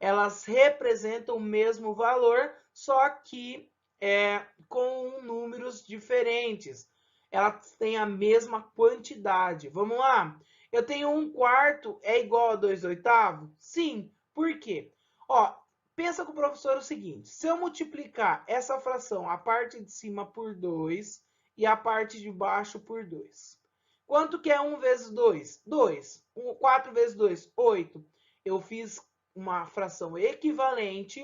elas representam o mesmo valor, só que com números diferentes. Elas têm a mesma quantidade. Vamos lá? Eu tenho 1/4 é igual a 2/8? Sim. Por quê? Ó, pensa com o professor o seguinte: se eu multiplicar essa fração, a parte de cima por 2 e a parte de baixo por 2. Quanto que é 1 vezes 2? 2. 4 vezes 2, 8. Eu fiz uma fração equivalente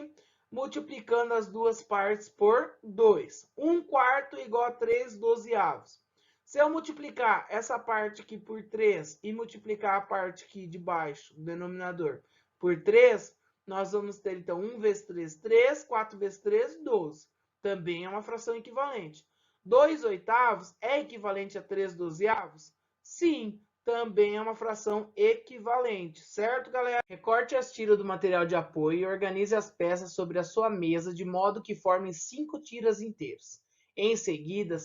multiplicando as duas partes por 2. 1/4 igual a 3/12. Se eu multiplicar essa parte aqui por 3 e multiplicar a parte aqui de baixo, o denominador, por 3, nós vamos ter, então, 1 vezes 3, 3, 4 vezes 3, 12. Também é uma fração equivalente. 2/8 é equivalente a 3/12? Sim, também é uma fração equivalente, certo, galera? Recorte as tiras do material de apoio e organize as peças sobre a sua mesa de modo que formem 5 tiras inteiras. Em seguida,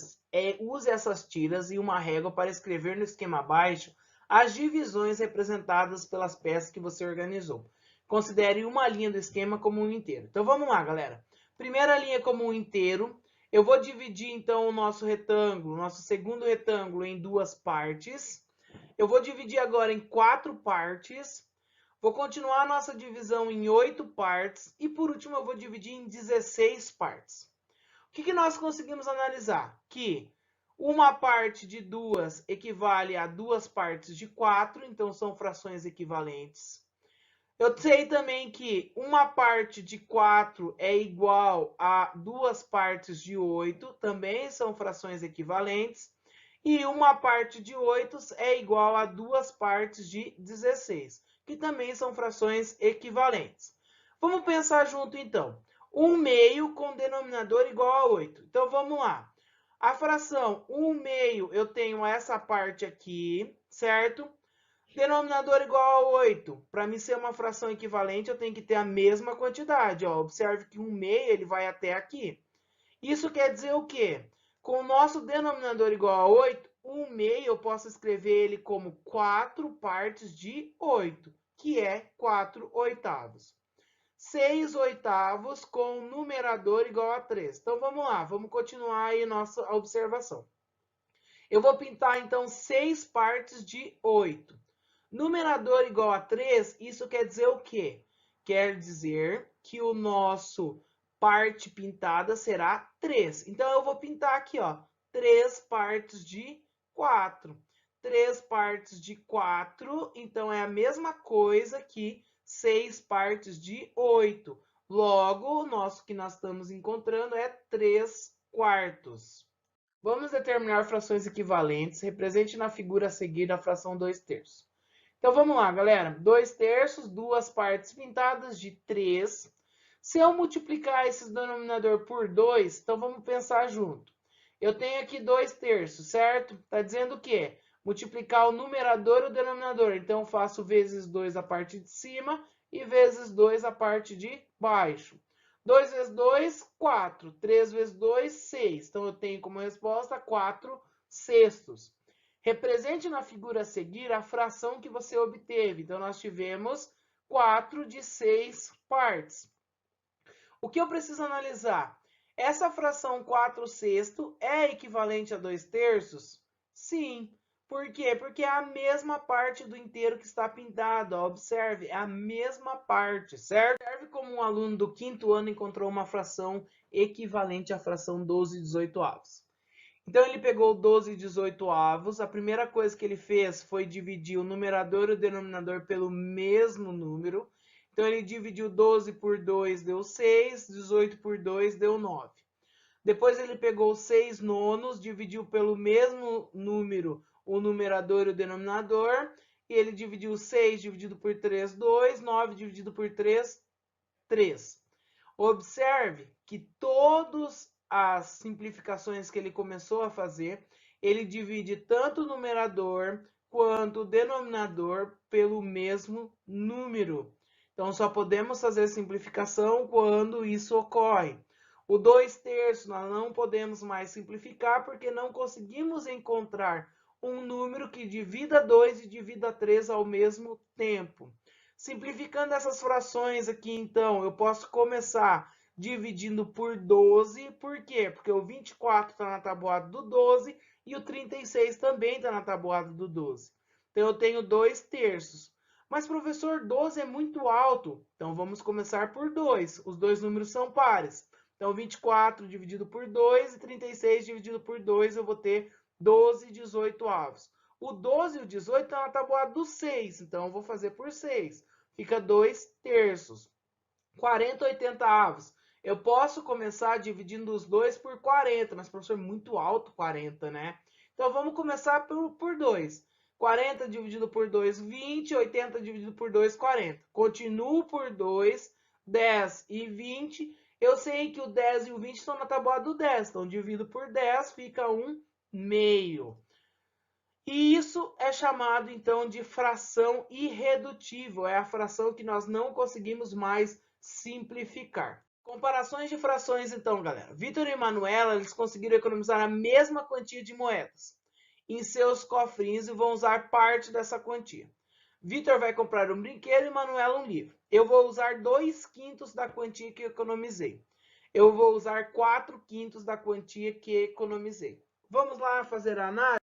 use essas tiras e uma régua para escrever no esquema abaixo as divisões representadas pelas peças que você organizou. Considere uma linha do esquema como um inteiro. Então vamos lá, galera. Primeira linha como um inteiro. Eu vou dividir então o nosso retângulo, nosso segundo retângulo, em duas partes. Eu vou dividir agora em 4 partes. Vou continuar a nossa divisão em 8 partes. E por último eu vou dividir em 16 partes. O que nós conseguimos analisar? Que uma parte de 2 equivale a 2 partes de 4, então são frações equivalentes. Eu sei também que uma parte de 4 é igual a 2 partes de 8, também são frações equivalentes. E uma parte de 8 é igual a 2 partes de 16, que também são frações equivalentes. Vamos pensar junto, então. 1/2 com denominador igual a 8. Então, vamos lá. A fração 1/2, eu tenho essa parte aqui, certo? Denominador igual a 8. Para mim ser uma fração equivalente, eu tenho que ter a mesma quantidade. Ó. Observe que 1/2 ele vai até aqui. Isso quer dizer o quê? Com o nosso denominador igual a 8, 1/2 eu posso escrever ele como 4 partes de 8, que é 4/8. 6/8 com o numerador igual a 3. Então, vamos lá, vamos continuar aí nossa observação. Eu vou pintar, então, 6 partes de 8. Numerador igual a 3, isso quer dizer o quê? Quer dizer que o nosso parte pintada será 3. Então, eu vou pintar aqui, ó, 3 partes de 4. 3 partes de 4, então, é a mesma coisa que 6 partes de 8. Logo, o nosso que nós estamos encontrando é 3/4. Vamos determinar frações equivalentes. Represente na figura a seguir a fração 2/3. Então, vamos lá, galera. 2/3, duas partes pintadas de 3. Se eu multiplicar esse denominador por 2, então vamos pensar junto. Eu tenho aqui 2/3, certo? Está dizendo o quê? Multiplicar o numerador e o denominador. Então, eu faço vezes 2 a parte de cima e vezes 2 a parte de baixo. 2 vezes 2, 4. 3 vezes 2, 6. Então, eu tenho como resposta 4/6. Represente na figura a seguir a fração que você obteve. Então, nós tivemos 4 de 6 partes. O que eu preciso analisar? Essa fração 4/6 é equivalente a 2/3? Sim. Por quê? Porque é a mesma parte do inteiro que está pintado. Observe, é a mesma parte, certo? Observe como um aluno do 5º ano encontrou uma fração equivalente à fração 12/18. Então, ele pegou 12/18. A primeira coisa que ele fez foi dividir o numerador e o denominador pelo mesmo número. Então, ele dividiu 12 por 2, deu 6, 18 por 2, deu 9. Depois, ele pegou 6/9, dividiu pelo mesmo número o numerador e o denominador. E ele dividiu 6 dividido por 3, 2, 9 dividido por 3, 3. Observe que todas as simplificações que ele começou a fazer, ele divide tanto o numerador quanto o denominador pelo mesmo número. Então, só podemos fazer simplificação quando isso ocorre. O 2/3 nós não podemos mais simplificar porque não conseguimos encontrar um número que divida 2 e divida 3 ao mesmo tempo. Simplificando essas frações aqui, então, eu posso começar dividindo por 12. Por quê? Porque o 24 está na tabuada do 12 e o 36 também está na tabuada do 12. Então, eu tenho 2 terços. Mas, professor, 12 é muito alto. Então, vamos começar por 2. Os dois números são pares. Então, 24 dividido por 2 e 36 dividido por 2, eu vou ter 12/18. O 12 e o 18 estão na tabuada do 6. Então, eu vou fazer por 6. Fica 2 terços. 40/80. Eu posso começar dividindo os dois por 40, mas, professor, muito alto 40, né? Então, vamos começar por 2. 40 dividido por 2, 20. 80 dividido por 2, 40. Continuo por 2, 10 e 20. Eu sei que o 10 e o 20 estão na tabuada do 10. Então, divido por 10, fica 1/2. E isso é chamado, então, de fração irredutível. É a fração que nós não conseguimos mais simplificar. Comparações de frações, então, galera. Vitor e Manuela, eles conseguiram economizar a mesma quantia de moedas em seus cofrinhos e vão usar parte dessa quantia. Vitor vai comprar um brinquedo e Manuela um livro. Eu vou usar 2/5 da quantia que economizei. Eu vou usar 4/5 da quantia que economizei. Vamos lá fazer a análise?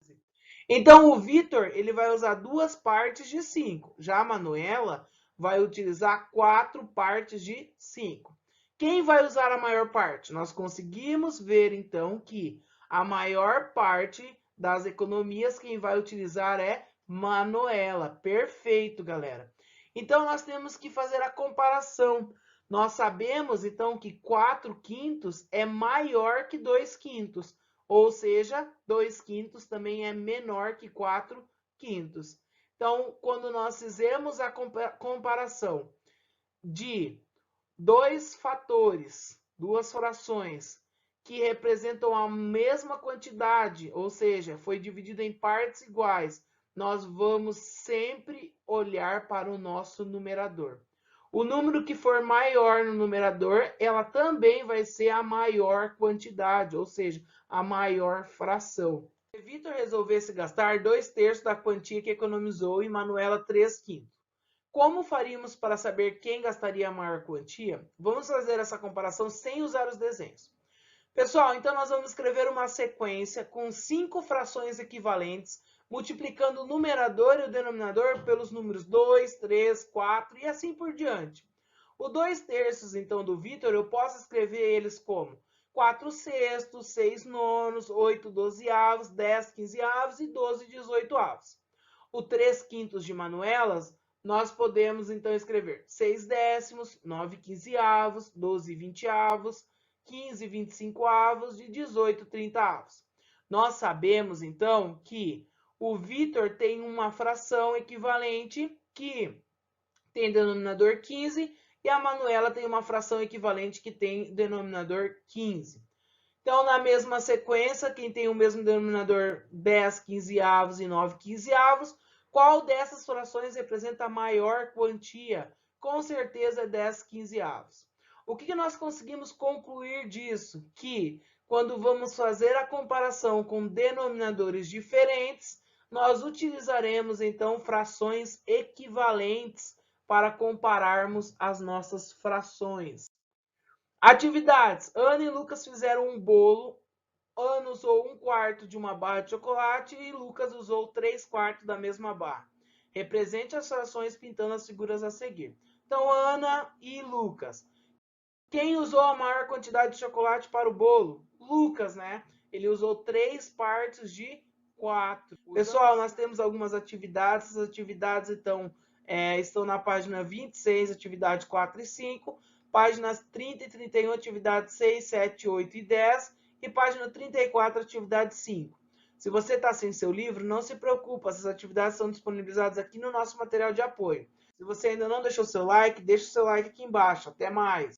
Então, o Vitor ele vai usar 2 partes de 5. Já a Manuela vai utilizar 4 partes de 5. Quem vai usar a maior parte? Nós conseguimos ver, então, que a maior parte das economias quem vai utilizar é Manuela. Perfeito, galera. Então, nós temos que fazer a comparação. Nós sabemos, então, que 4/5 é maior que 2/5. Ou seja, 2/5 também é menor que 4/5. Então, quando nós fizemos a comparação de dois fatores, duas frações, que representam a mesma quantidade, ou seja, foi dividido em partes iguais, nós vamos sempre olhar para o nosso numerador. O número que for maior no numerador, ela também vai ser a maior quantidade, ou seja, a maior fração. Se Vitor resolvesse gastar 2/3 da quantia que economizou e Manuela 3/5. Como faríamos para saber quem gastaria a maior quantia? Vamos fazer essa comparação sem usar os desenhos. Pessoal, então nós vamos escrever uma sequência com 5 frações equivalentes, multiplicando o numerador e o denominador pelos números 2, 3, 4 e assim por diante. O 2/3, então, do Vitor, eu posso escrever eles como 4/6, 6/9, 8/12, 10/15 e 12/18. O 3/5 de Manuelas, nós podemos, então, escrever 6/10, 9/15, 12/20, 15/25 e 18/30. Nós sabemos, então, que o Vitor tem uma fração equivalente que tem denominador 15 e a Manuela tem uma fração equivalente que tem denominador 15. Então, na mesma sequência, quem tem o mesmo denominador 10/15 e 9/15, qual dessas frações representa a maior quantia? Com certeza é 10/15. O que nós conseguimos concluir disso? Que quando vamos fazer a comparação com denominadores diferentes, nós utilizaremos então frações equivalentes para compararmos as nossas frações. Atividades. Ana e Lucas fizeram um bolo. Ana usou 1/4 de uma barra de chocolate e Lucas usou 3/4 da mesma barra. Represente as frações pintando as figuras a seguir. Então, Ana e Lucas. Quem usou a maior quantidade de chocolate para o bolo? Lucas, né? Ele usou 3 partes de 4. Pessoal, nós temos algumas atividades. As atividades, então, estão na página 26, atividade 4 e 5. Páginas 30 e 31, atividade 6, 7, 8 e 10. E página 34, atividade 5. Se você está sem seu livro, não se preocupe. Essas atividades são disponibilizadas aqui no nosso material de apoio. Se você ainda não deixou seu like, deixa o seu like aqui embaixo. Até mais!